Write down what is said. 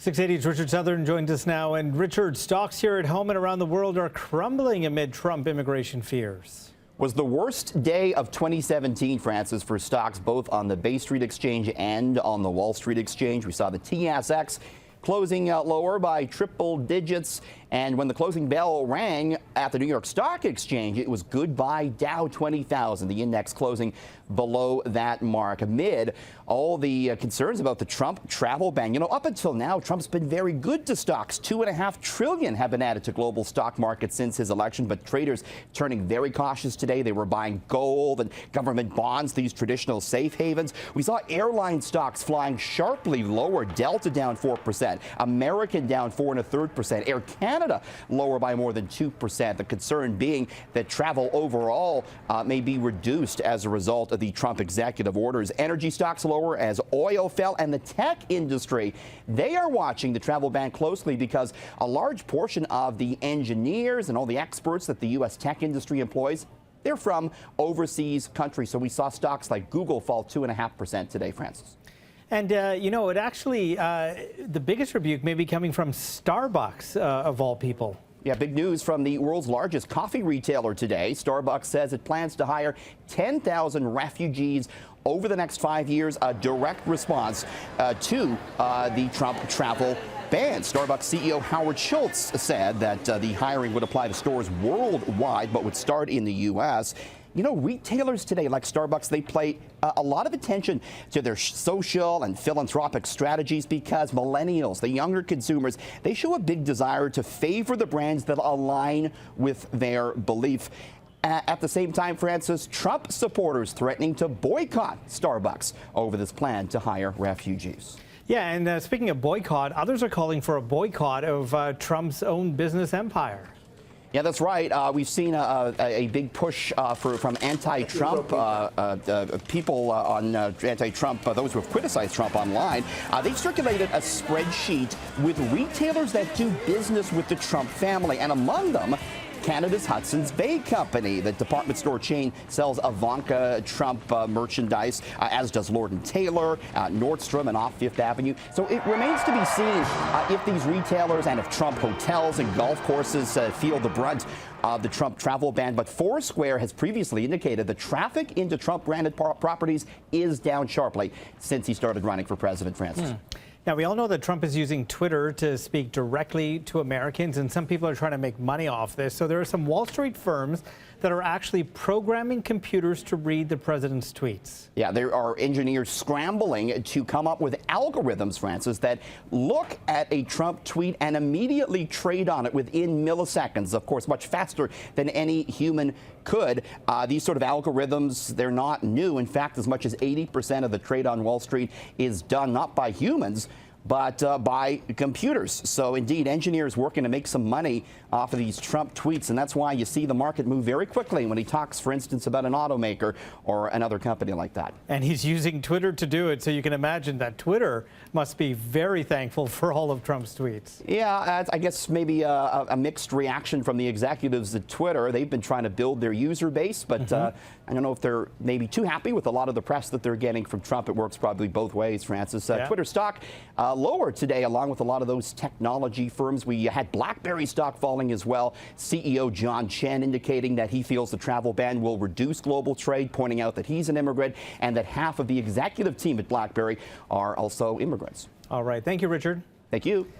680's Richard Southern joins us now. And Richard, stocks here at home and around the world are crumbling amid Trump immigration fears. Was the worst day of 2017, Francis, for stocks both on the Bay Street Exchange and on the Wall Street Exchange. We saw the TSX closing lower by triple digits. And when the closing bell rang at the New York Stock Exchange, it was goodbye Dow 20,000, the index closing below that mark amid all the concerns about the Trump travel ban. You know, up until now, Trump's been very good to stocks. $2.5 trillion have been added to global stock markets since his election, but traders turning very cautious today. They were buying gold and government bonds, these traditional safe havens. We saw airline stocks flying sharply lower. Delta down 4%, American down 4 1/3%, Air Canada lower by more than 2%. The concern being that travel overall may be reduced as a result of the Trump executive orders. Energy stocks lower as oil fell, and the tech industry, they are watching the travel ban closely because a large portion of the engineers and all the experts that the U.S. tech industry employs, they're from overseas countries. So we saw stocks like Google fall 2.5% today, Francis. And, you know, it actually, the biggest rebuke may be coming from Starbucks, of all people. Yeah, big news from the world's largest coffee retailer today. Starbucks says it plans to hire 10,000 refugees over the next 5 years, a direct response to the Trump travel ban. Starbucks CEO Howard Schultz said that the hiring would apply to stores worldwide, but would start in the U.S. You know, retailers today, like Starbucks, they pay a lot of attention to their social and philanthropic strategies because millennials, the younger consumers, they show a big desire to favor the brands that align with their belief. At the same time, Francis, Trump supporters threatening to boycott Starbucks over this plan to hire refugees. Yeah, and speaking of boycott, others are calling for a boycott of Trump's own business empire. Yeah, that's right. We've seen a big push from anti-Trump people on anti-Trump, those who have criticized Trump online. They've circulated a spreadsheet with retailers that do business with the Trump family, and among them, Canada's Hudson's Bay Company. The department store chain sells Ivanka Trump merchandise, as does Lord & Taylor, Nordstrom, and off Fifth Avenue. So it remains to be seen if these retailers and if Trump hotels and golf courses feel the brunt of the Trump travel ban. But Foursquare has previously indicated the traffic into Trump-branded properties is down sharply since he started running for president, Francis. Now, we all know that Trump is using Twitter to speak directly to Americans, and some people are trying to make money off this. So there are some Wall Street firms that are actually programming computers to read the president's tweets. Yeah, there are engineers scrambling to come up with algorithms, Francis, that look at a Trump tweet and immediately trade on it within milliseconds. Of course, much faster than any human could. These sort of algorithms, they're not new. In fact, as much as 80% of the trade on Wall Street is done not by humans, but by computers. So indeed, engineers working to make some money off of these Trump tweets, and that's why you see the market move very quickly when he talks, for instance, about an automaker or another company like that. And he's using Twitter to do it, so you can imagine that Twitter must be very thankful for all of Trump's tweets. Yeah, I guess maybe a mixed reaction from the executives at Twitter. They've been trying to build their user base, but I don't know if they're maybe too happy with a lot of the press that they're getting from Trump. It works probably both ways, Francis. Twitter stock lower today, along with a lot of those technology firms. We had BlackBerry stock falling as well. CEO John Chen indicating that he feels the travel ban will reduce global trade, pointing out that he's an immigrant and that half of the executive team at BlackBerry are also immigrants. All right. Thank you, Richard. Thank you.